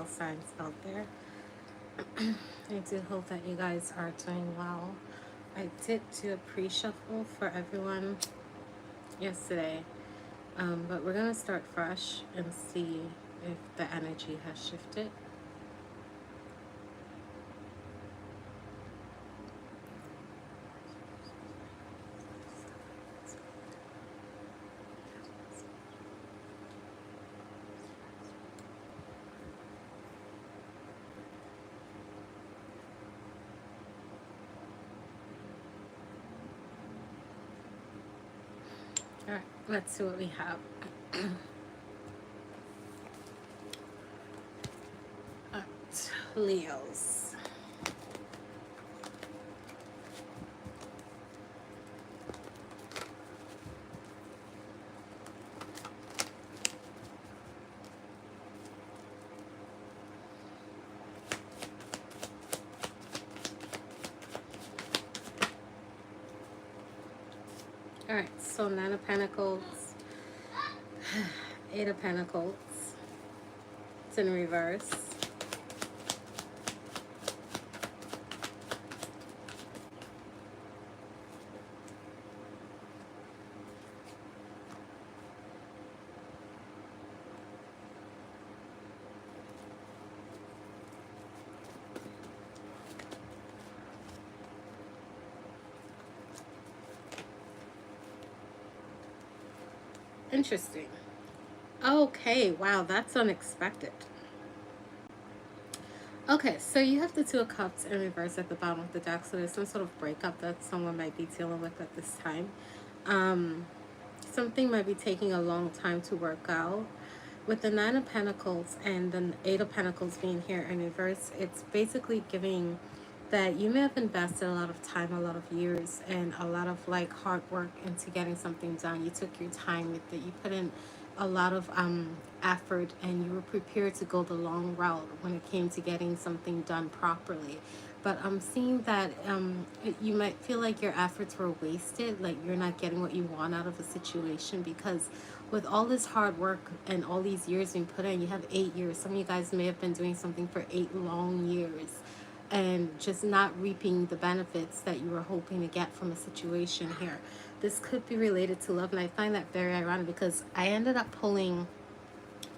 Air signs out there. I do hope that you guys are doing well. I did do a pre-shuffle for everyone yesterday, but we're gonna start fresh and see if the energy has shifted. All right, let's see what we have. All right, Leos. All right, so Nine of Pentacles, Eight of Pentacles. It's in reverse. Interesting. Okay, wow, that's unexpected. Okay, so you have the Two of Cups in reverse at the bottom of the deck, so there's some sort of breakup that someone might be dealing with at this time. Something might be taking a long time to work out. With the Nine of Pentacles and the Eight of Pentacles being here in reverse, it's basically giving that you may have invested a lot of time, a lot of years, and a lot of like hard work into getting something done. You took your time with it. You put in a lot of effort, and you were prepared to go the long route when it came to getting something done properly. But I'm seeing that you might feel like your efforts were wasted, like you're not getting what you want out of a situation, because with all this hard work and all these years being put in, you have 8 years. Some of you guys may have been doing something for 8 long years and just not reaping the benefits that you were hoping to get from a situation here. This could be related to love, and I find that very ironic because I ended up pulling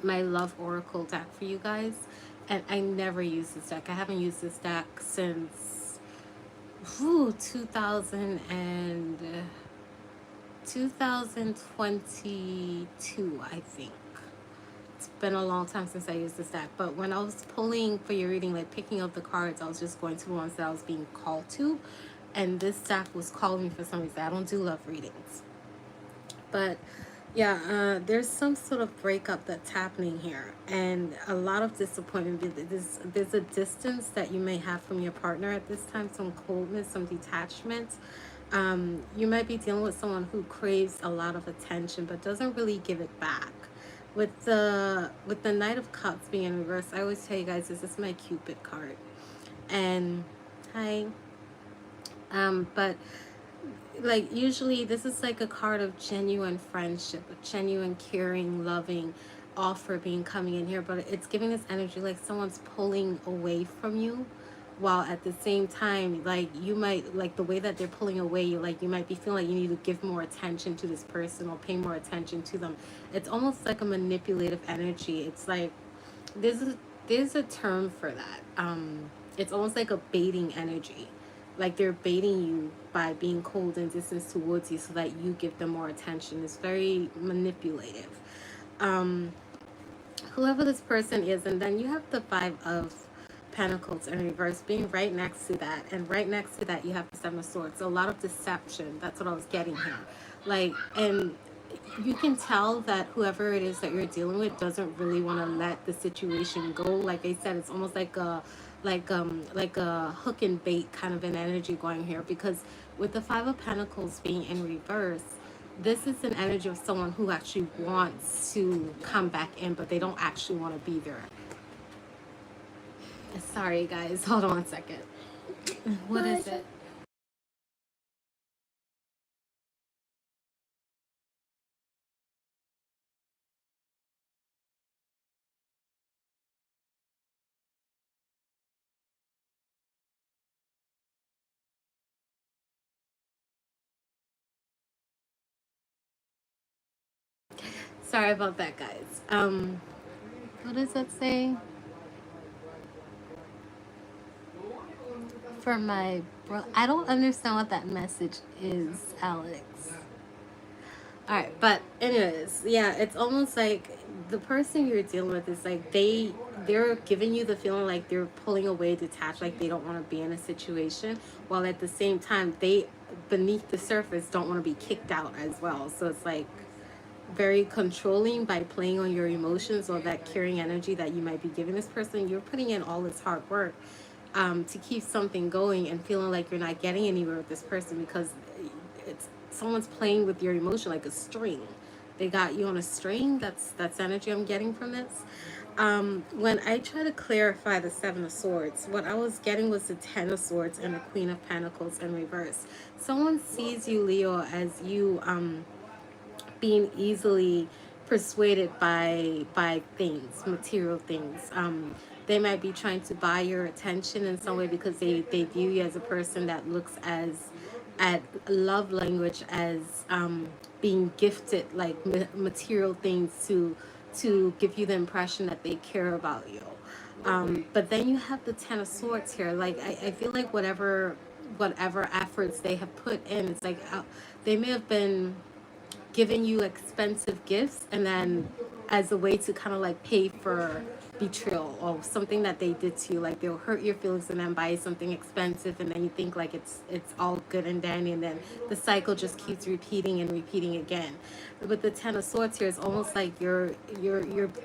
my love oracle deck for you guys, and I never used this deck. I haven't used this deck since 2022, I think. It's been a long time since I used this deck, but when I was pulling for your reading, like picking up the cards, I was just going to the ones that I was being called to, and this deck was calling me for some reason. I don't do love readings, but yeah, there's some sort of breakup that's happening here, and a lot of disappointment. There's a distance that you may have from your partner at this time, some coldness, some detachment. You might be dealing with someone who craves a lot of attention but doesn't really give it back. With the Knight of Cups being in reverse, I always tell you guys, this is my Cupid card. And hi. But like usually this is like a card of genuine friendship, a genuine caring, loving offer being coming in here, but it's giving this energy like someone's pulling away from you, while at the same time, like you might, like the way that they're pulling away, you might be feeling like you need to give more attention to this person or pay more attention to them. It's almost like a manipulative energy. It's like there's a term for that. It's almost like a baiting energy, like they're baiting you by being cold and distant towards you so that you give them more attention. It's very manipulative. Whoever this person is, and then you have the Five of Pentacles in reverse being right next to that, and right next to that you have the Seven of Swords. So a lot of deception. That's what I was getting here. Like, and you can tell that whoever it is that you're dealing with doesn't really want to let the situation go. Like I said, it's almost like a hook and bait kind of an energy going here, because with the Five of Pentacles being in reverse, this is an energy of someone who actually wants to come back in, but they don't actually want to be there. Sorry guys, hold on one second. What is it? Sorry about that, guys. What does that say? For my bro, I don't understand what that message is, Alex. All right, but anyways, yeah, it's almost like the person you're dealing with is like they're giving you the feeling like they're pulling away, detached, like they don't want to be in a situation, while at the same time they beneath the surface don't want to be kicked out as well. So it's like very controlling by playing on your emotions or that caring energy that you might be giving this person. You're putting in all this hard work to keep something going and feeling like you're not getting anywhere with this person because it's someone's playing with your emotion like a string. They got you on a string. That's energy I'm getting from this. When I try to clarify the Seven of Swords, what I was getting was the Ten of Swords and the Queen of Pentacles in reverse. Someone sees you, Leo, as you being easily persuaded by things, material things. They might be trying to buy your attention in some way because they view you as a person that looks at love language as being gifted like material things to give you the impression that they care about you. But then you have the Ten of Swords here. Like I feel like whatever efforts they have put in, it's like they may have been giving you expensive gifts and then as a way to kind of like pay for betrayal or something that they did to you, like they'll hurt your feelings and then buy you something expensive and then you think like it's all good and dandy and then the cycle just keeps repeating and repeating again. But the Ten of Swords here is almost like you're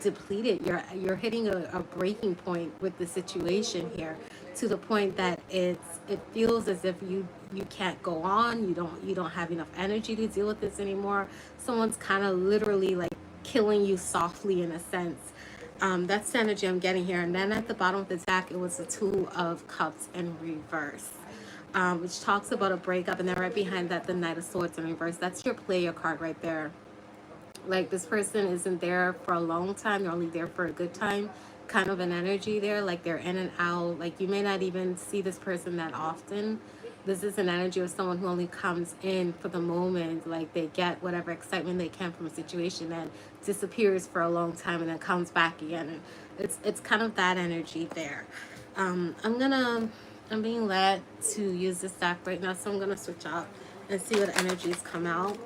depleted, you're hitting a breaking point with the situation here, to the point that it feels as if you can't go on, you don't have enough energy to deal with this anymore. Someone's kind of literally like killing you softly in a sense. That's the energy I'm getting here. And then at the bottom of the deck, it was the Two of Cups in reverse, which talks about a breakup. And then right behind that, the Knight of Swords in reverse. That's your player card right there. Like this person isn't there for a long time, they're only there for a good time, kind of an energy there, like they're in and out. Like you may not even see this person that often. This is an energy of someone who only comes in for the moment, like they get whatever excitement they can from a situation and disappears for a long time and then comes back again. And it's kind of that energy there. I'm being led to use this deck right now, so I'm gonna switch up and see what energies come out.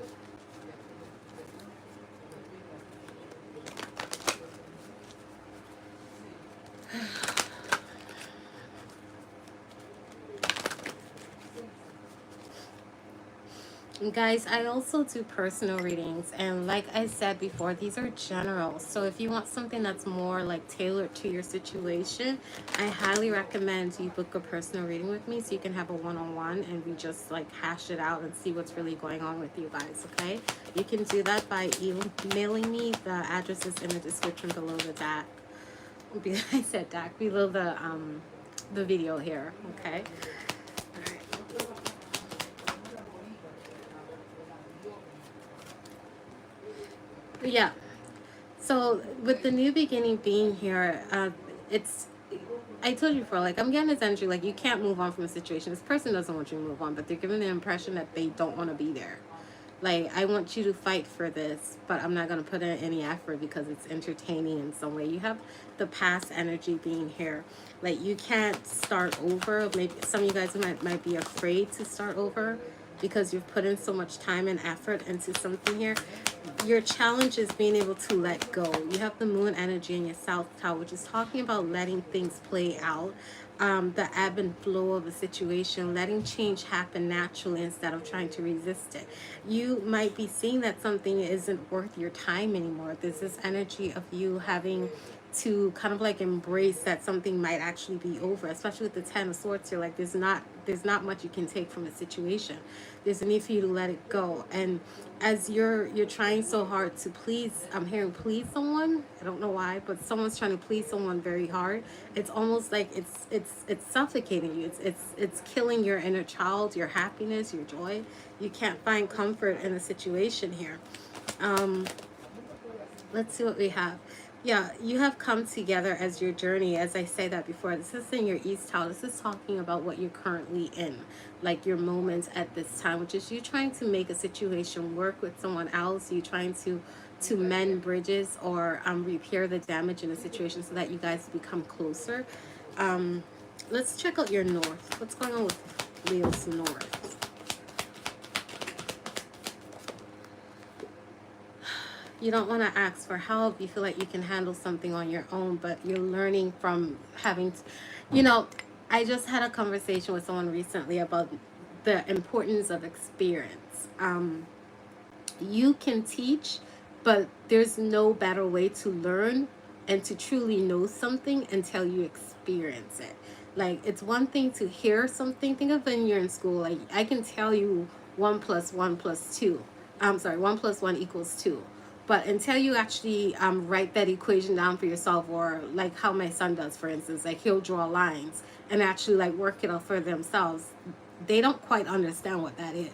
Guys, I also do personal readings, and like I said before, these are general. So if you want something that's more like tailored to your situation, I highly recommend you book a personal reading with me so you can have a one-on-one and we just like hash it out and see what's really going on with you guys. Okay, you can do that by emailing me. The address is in the description below the deck. I said deck, below the video here. Okay. Yeah, so with the new beginning being here, I told you before, like I'm getting this energy like you can't move on from a situation. This person doesn't want you to move on, but they're giving the impression that they don't want to be there. Like, I want you to fight for this, but I'm not going to put in any effort because it's entertaining in some way. You have the past energy being here. Like, you can't start over. Maybe some of you guys might be afraid to start over because you've put in so much time and effort into something here. Your challenge is being able to let go. You have the moon energy in your south tower, which is talking about letting things play out. The ebb and flow of a situation, letting change happen naturally instead of trying to resist it. You might be seeing that something isn't worth your time anymore. There's this energy of you having to kind of like embrace that something might actually be over, especially with the Ten of Swords here. Like there's not much you can take from a situation. There's a need for you to let it go. And as you're trying so hard to please, I'm hearing please someone. I don't know why, but someone's trying to please someone very hard. It's almost like it's suffocating you. It's killing your inner child, your happiness, your joy. You can't find comfort in the situation here. Let's see what we have. Yeah, you have come together as your journey. As I say that before, this is in your East Tower. This is talking about what you're currently in, like your moments at this time, which is you trying to make a situation work with someone else. You trying to to mend bridges or repair the damage in a situation so that you guys become closer. Let's check out your north. What's going on with Leo's north? You don't want to ask for help. You feel like you can handle something on your own, but you're learning from having to, you know, I just had a conversation with someone recently about the importance of experience. You can teach, but there's no better way to learn and to truly know something until you experience it. Like, it's one thing to hear something. Think of when you're in school. Like, I can tell you 1 + 1 + 2. 1 + 1 = 2. But until you actually write that equation down for yourself, or like how my son does, for instance, like he'll draw lines and actually like work it out for themselves, they don't quite understand what that is.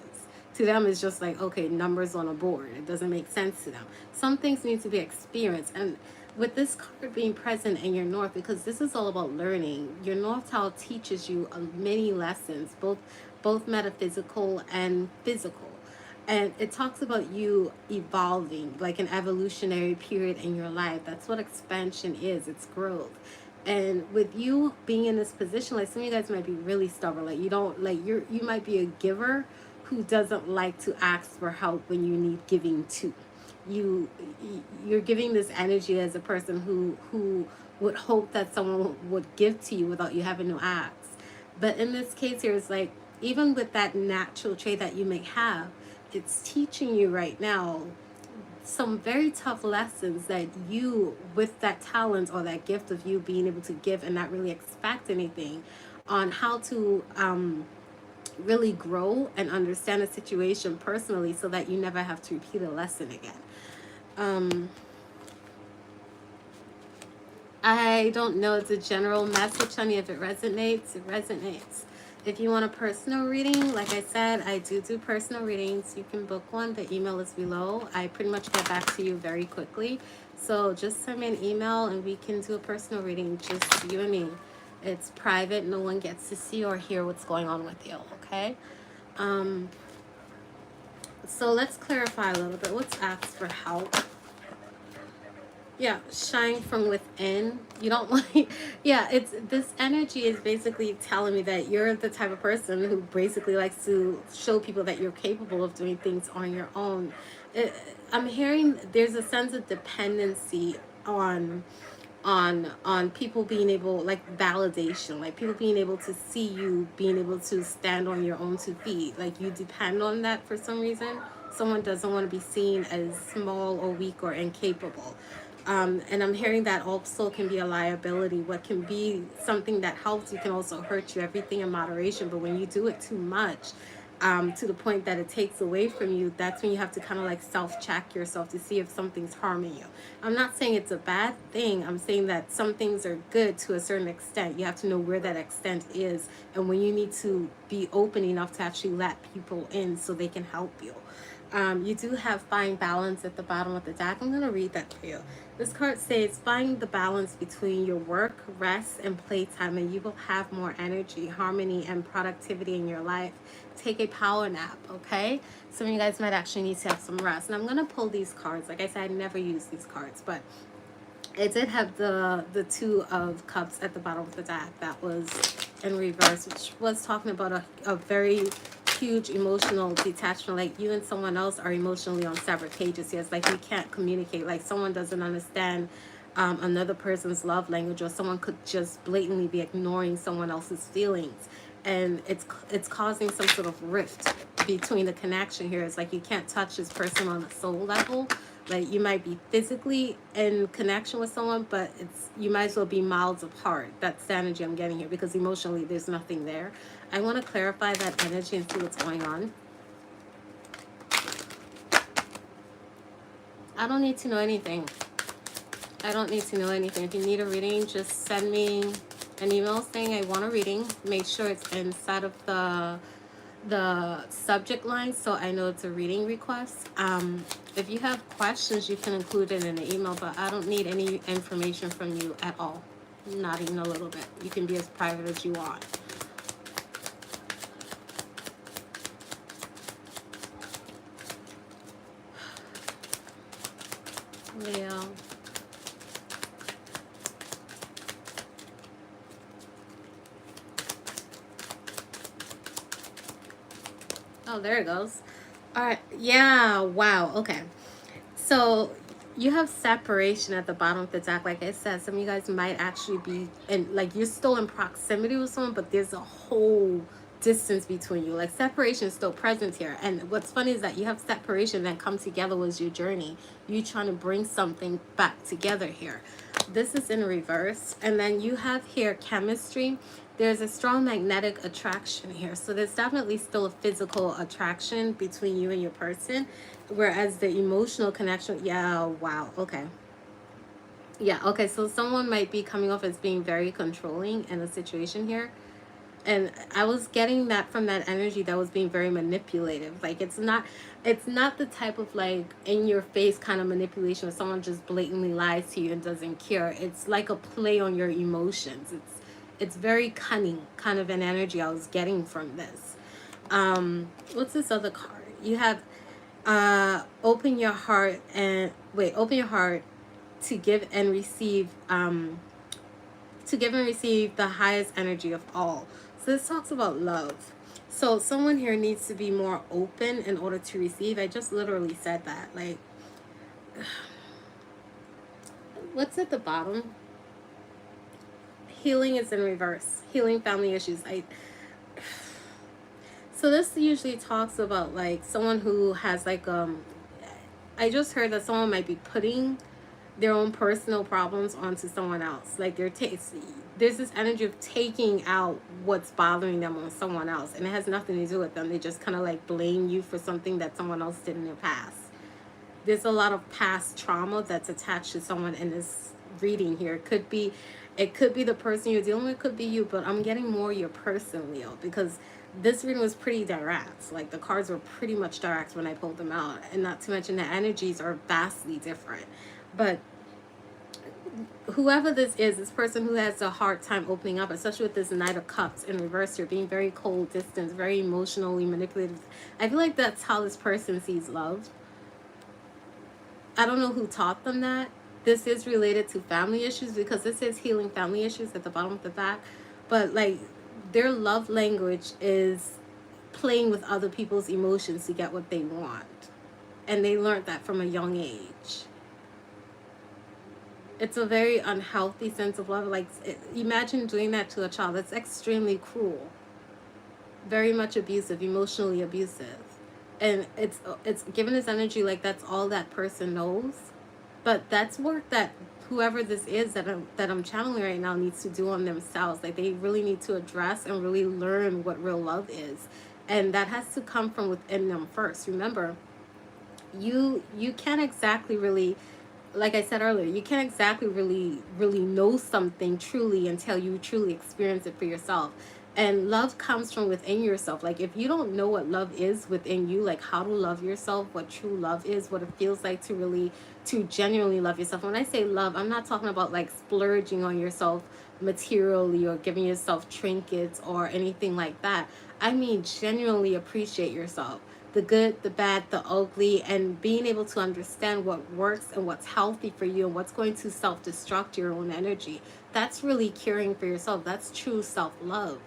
To them, it's just like, okay, numbers on a board. It doesn't make sense to them. Some things need to be experienced. And with this card being present in your north, because this is all about learning, your north tower teaches you many lessons, both metaphysical and physical. And it talks about you evolving, like an evolutionary period in your life. That's what expansion is. It's growth. And with you being in this position, like some of you guys might be really stubborn. Like you don't, like you might be a giver who doesn't like to ask for help when you need giving to. You're giving this energy as a person who would hope that someone would give to you without you having to ask. But in this case here, it's like, even with that natural trait that you may have, it's teaching you right now some very tough lessons that you, with that talent or that gift of you being able to give and not really expect anything, on how to really grow and understand a situation personally so that you never have to repeat a lesson again. I don't know, it's a general message, honey. If it resonates, it resonates. If you want a personal reading, like I said, I do personal readings. You can book one. The email is below. I pretty much get back to you very quickly. So just send me an email and we can do a personal reading, just you and me. It's private. No one gets to see or hear what's going on with you, okay? So let's clarify a little bit. Let's ask for help. Yeah, shine from within. You don't like, yeah, it's, this energy is basically telling me that you're the type of person who basically likes to show people that you're capable of doing things on your own. I'm hearing there's a sense of dependency on people being able, like validation, like people being able to see you being able to stand on your own 2 feet. Like you depend on that for some reason. Someone doesn't want to be seen as small or weak or incapable. And I'm hearing that also can be a liability. What can be something that helps you can also hurt you. Everything in moderation. But when you do it too much, to the point that it takes away from you, that's when you have to kind of like self-check yourself to see if something's harming you. I'm not saying it's a bad thing. I'm saying that some things are good to a certain extent. You have to know where that extent is and when you need to be open enough to actually let people in so they can help you. You do have find balance at the bottom of the deck. I'm going to read that for you. This card says, find the balance between your work, rest, and playtime, and you will have more energy, harmony, and productivity in your life. Take a power nap, okay? Some of you guys might actually need to have some rest. And I'm going to pull these cards. Like I said, I never use these cards, but it did have the 2 of Cups at the bottom of the deck. That was in reverse, which was talking about a very huge emotional detachment. Like you and someone else are emotionally on separate pages here. It's like you can't communicate. Like someone doesn't understand another person's love language, or someone could just blatantly be ignoring someone else's feelings, and it's causing some sort of rift between the connection here. It's like you can't touch this person on a soul level. Like you might be physically in connection with someone, but you might as well be miles apart. That's the energy I'm getting here, because emotionally there's nothing there. I want to clarify that energy and see what's going on. I don't need to know anything. I don't need to know anything. If you need a reading, just send me an email saying I want a reading. Make sure it's inside of the subject line so I know it's a reading request. If you have questions, you can include it in the email, but I don't need any information from you at all. Not even a little bit. You can be as private as you want. Leo. Oh, there it goes. All right. Yeah. Wow. Okay. So you have separation at the bottom of the deck. Like I said, some of you guys might actually be in, like, you're still in proximity with someone, but there's a whole distance between you. Like, separation is still present here. And what's funny is that you have separation that come together was your journey. You trying to bring something back together here. This is in reverse. And then you have here chemistry. There's a strong magnetic attraction here. So there's definitely still a physical attraction between you and your person. Whereas the emotional connection, yeah, wow, okay. Yeah, okay, so someone might be coming off as being very controlling in a situation here. And I was getting that from that energy that was being very manipulative. Like, it's not the type of like in your face kind of manipulation where someone just blatantly lies to you and doesn't care. It's like a play on your emotions. It's very cunning kind of an energy I was getting from this. What's this other card? You have open your heart to give and receive the highest energy of all. So this talks about love. So someone here needs to be more open in order to receive. I just literally said that. Like, what's at the bottom? Healing is in reverse. Healing family issues. So this usually talks about like someone who has like I just heard that someone might be putting their own personal problems onto someone else. Like there's this energy of taking out what's bothering them on someone else, and it has nothing to do with them. They just kind of like blame you for something that someone else did in their past. There's a lot of past trauma that's attached to someone in this reading here. It could be the person you're dealing with, it could be you, but I'm getting more your person, Leo, because this reading was pretty direct. Like, the cards were pretty much direct when I pulled them out, and not to mention the energies are vastly different. But whoever this is, this person who has a hard time opening up, especially with this Knight of Cups in reverse here, being very cold, distant, very emotionally manipulative. I feel like that's how this person sees love. I don't know who taught them that. This is related to family issues because this is healing family issues at the bottom of the back. But like, their love language is playing with other people's emotions to get what they want. And they learned that from a young age. It's a very unhealthy sense of love. Like, imagine doing that to a child. That's extremely cruel. Very much abusive, emotionally abusive. And it's given this energy like that's all that person knows. But that's work that whoever this is that I'm channeling right now needs to do on themselves. Like, they really need to address and really learn what real love is. And that has to come from within them first. Remember, you can't exactly really, like I said earlier, you can't exactly really know something truly until you truly experience it for yourself. And love comes from within yourself. Like, if you don't know what love is within you, like how to love yourself, what true love is, what it feels like to genuinely love yourself. When I say love, I'm not talking about like splurging on yourself materially or giving yourself trinkets or anything like that. I mean genuinely appreciate yourself. The good, the bad, the ugly, and being able to understand what works and what's healthy for you and what's going to self-destruct your own energy. That's really caring for yourself. That's true self-love.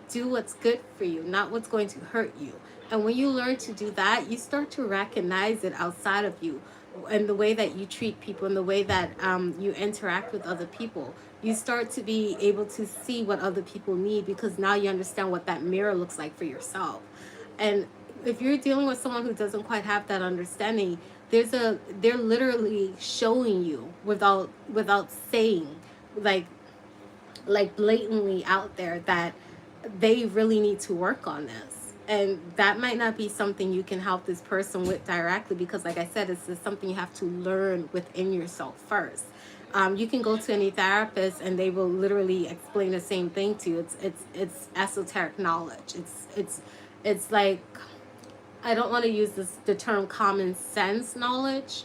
Do what's good for you, not what's going to hurt you. And when you learn to do that, you start to recognize it outside of you, and the way that you treat people, and the way that you interact with other people. You start to be able to see what other people need, because now you understand what that mirror looks like for yourself. And if you're dealing with someone who doesn't quite have that understanding, they're literally showing you without saying, like blatantly out there, that they really need to work on this. And that might not be something you can help this person with directly, because like I said, it's just something you have to learn within yourself first. You can go to any therapist and they will literally explain the same thing to you. It's esoteric knowledge. It's like, I don't want to use the term common sense knowledge,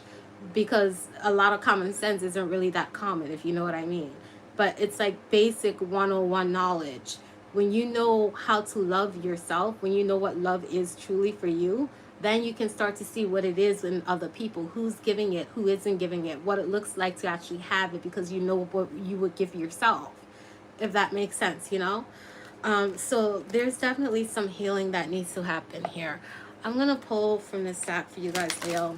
because a lot of common sense isn't really that common, if you know what I mean. But it's like basic 101 knowledge. When you know how to love yourself, when you know what love is truly for you, then you can start to see what it is in other people, who's giving it, who isn't giving it, what it looks like to actually have it, because you know what you would give yourself, if that makes sense, you know. So there's definitely some healing that needs to happen here. I'm gonna pull from this stack for you guys, Leo.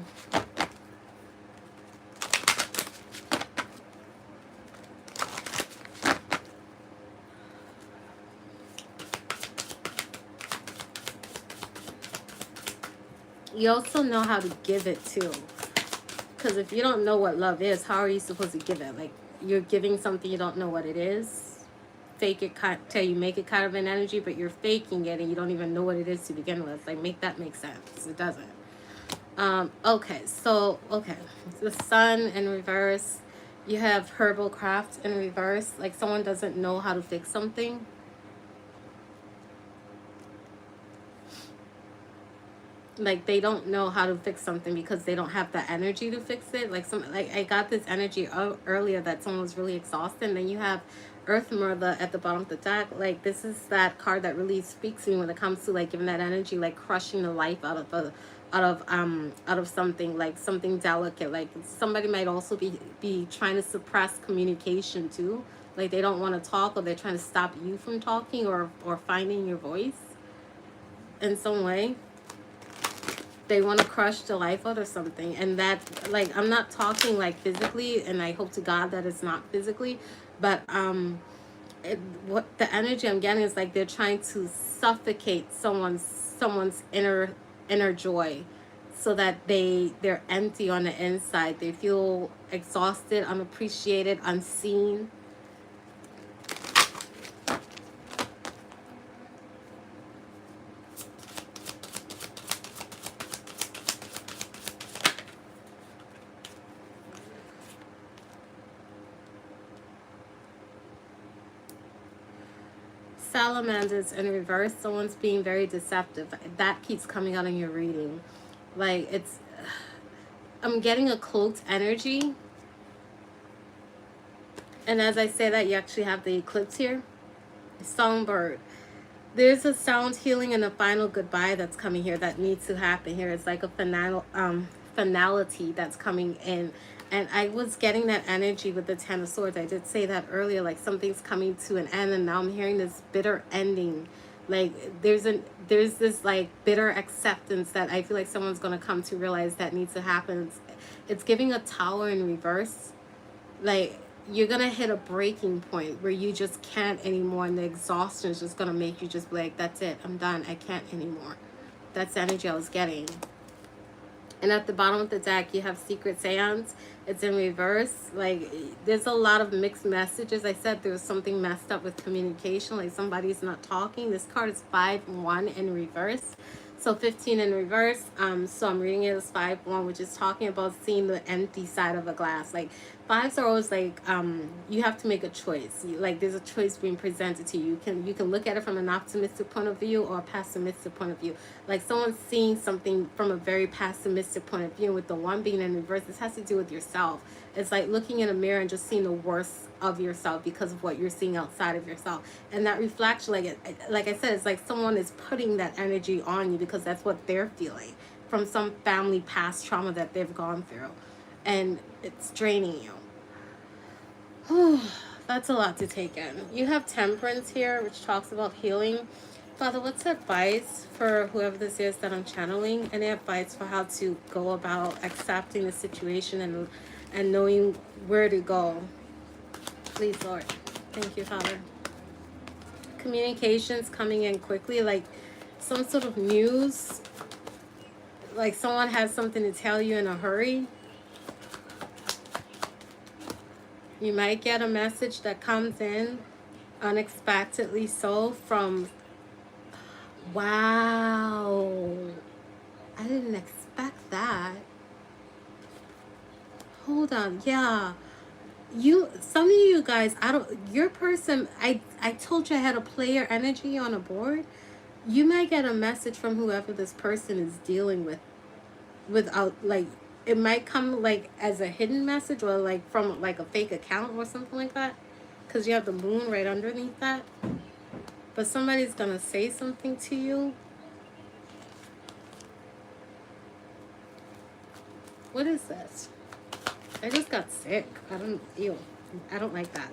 You also know how to give it too, because if you don't know what love is, how are you supposed to give it? Like, you're giving something you don't know what it is. Fake it till you make it kind of an energy, but you're faking it and you don't even know what it is to begin with. Like, make that make sense. It doesn't. Okay, so the sun in reverse. You have herbal craft in reverse. Like, someone doesn't know how to fix something. Like, they don't know how to fix something because they don't have the energy to fix it. Like, I got this energy earlier that someone was really exhausted. And then you have Earth Mother at the bottom of the deck. Like, this is that card that really speaks to me when it comes to, like, giving that energy, like crushing the life out of something, like something delicate. Like, somebody might also be trying to suppress communication too. Like, they don't want to talk, or they're trying to stop you from talking or finding your voice in some way. They want to crush the life out of something. And that, like, I'm not talking like physically, and I hope to God that it's not physically, but what the energy I'm getting is like they're trying to suffocate someone's inner joy, so that they're empty on the inside. They feel exhausted, unappreciated, unseen. Salamanders in reverse. Someone's being very deceptive. That keeps coming out in your reading. Like, I'm getting a cloaked energy. And as I say that, you actually have the eclipse here. Songbird. There's a sound healing and a final goodbye that's coming here that needs to happen here. It's like a finality that's coming in. And I was getting that energy with the Ten of Swords. I did say that earlier, like something's coming to an end, and now I'm hearing this bitter ending. Like, there's this like bitter acceptance that I feel like someone's going to come to realize that needs to happen. It's giving a Tower in reverse. Like, you're going to hit a breaking point where you just can't anymore, and the exhaustion is just going to make you just be like, that's it, I'm done, I can't anymore. That's the energy I was getting. And at the bottom of the deck, you have Secret Seance. It's in reverse. Like, there's a lot of mixed messages. I said there was something messed up with communication. Like, somebody's not talking. This card is 5-1 in reverse. So 15 in reverse. So I'm reading it as 5-1, which is talking about seeing the empty side of a glass. Like, fives are always like, you have to make a choice. Like, there's a choice being presented to you. You can look at it from an optimistic point of view or a pessimistic point of view. Like, someone's seeing something from a very pessimistic point of view. With the one being in reverse, this has to do with yourself. It's like looking in a mirror and just seeing the worst of yourself because of what you're seeing outside of yourself. And that reflection, like I said, it's like someone is putting that energy on you because that's what they're feeling from some family past trauma that they've gone through. And it's draining you. That's a lot to take in. You have Temperance here, which talks about healing. Father, what's advice for whoever this is that I'm channeling? Any advice for how to go about accepting the situation and knowing where to go? Please, Lord. Thank you, Father. Communications coming in quickly, like some sort of news. Like someone has something to tell you in a hurry. You might get a message that comes in unexpectedly so from... Wow. I didn't expect that. Hold on. Yeah. Some of you guys, your person, I told you I had a player energy on a board. You might get a message from whoever this person is dealing with without, like, it might come like as a hidden message or like from like a fake account or something like that, because you have the moon right underneath that. But somebody's gonna say something to you. What is this? I just got sick. I don't like that.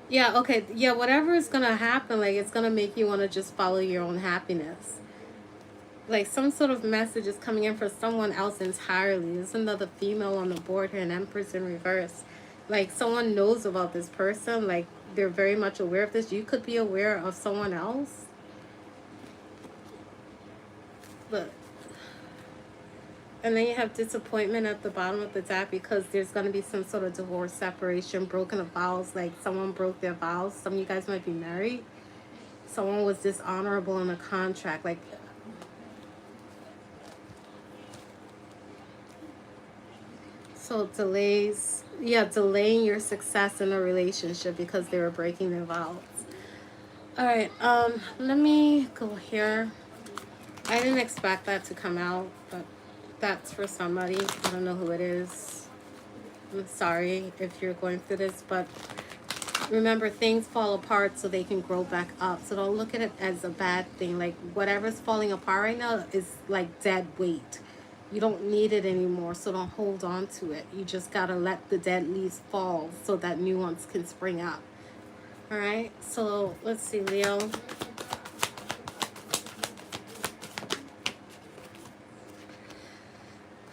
Yeah, okay. Yeah, whatever is going to happen, like, it's going to make you want to just follow your own happiness. Like, some sort of message is coming in for someone else entirely. There's another female on the board here, an Empress in reverse. Like, someone knows about this person. Like, they're very much aware of this. You could be aware of someone else. But, and then you have disappointment at the bottom of the deck because there's going to be some sort of divorce, separation, broken of vows. Like, someone broke their vows. Some of you guys might be married. Someone was dishonorable in a contract. Like, so delays, yeah, delaying your success in a relationship because they were breaking their vows. All right, let me go here. I didn't expect that to come out, but that's for somebody. I don't know who it is. I'm sorry if you're going through this, but remember, things fall apart so they can grow back up. So don't look at it as a bad thing. Like, whatever's falling apart right now is like dead weight. You don't need it anymore, so don't hold on to it. You just gotta let the dead leaves fall so that new ones can spring up. All right, so let's see, Leo.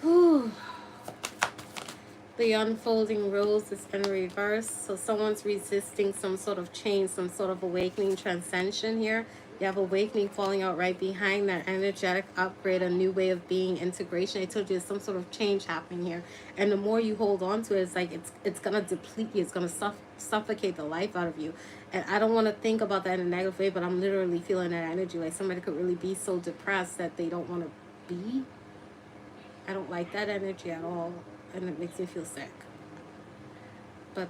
Whew. The unfolding rose is in reverse, so someone's resisting some sort of change, some sort of awakening, transcension here. You have awakening falling out right behind that, energetic upgrade, a new way of being, integration. I told you there's some sort of change happening here, and the more you hold on to it, it's like it's gonna deplete you. It's gonna suffocate the life out of you. And I don't want to think about that in a negative way, but I'm literally feeling that energy. Like, somebody could really be so depressed that they don't want to be. I don't like that energy at all, and it makes me feel sick. But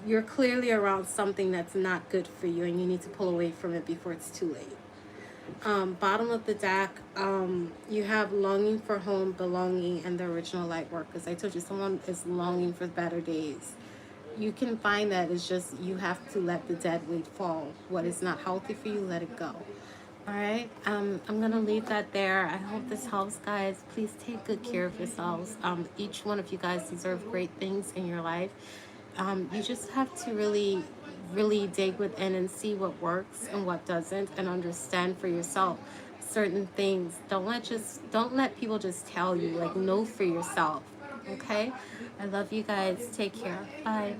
you're clearly around something that's not good for you, and you need to pull away from it before it's too late. Bottom of the deck, you have longing for home, belonging, and the original light workers. I told you someone is longing for better days. You can find that. It's just you have to let the dead weight fall. What is not healthy for you, let it go. All right, I'm gonna leave that there. I hope this helps, guys. Please take good care of yourselves. Each one of you guys deserve great things in your life. You just have to really dig within and see what works and what doesn't, and understand for yourself certain things. Don't let people just tell you. Like, know for yourself. Okay, I love you guys. Take care. Bye.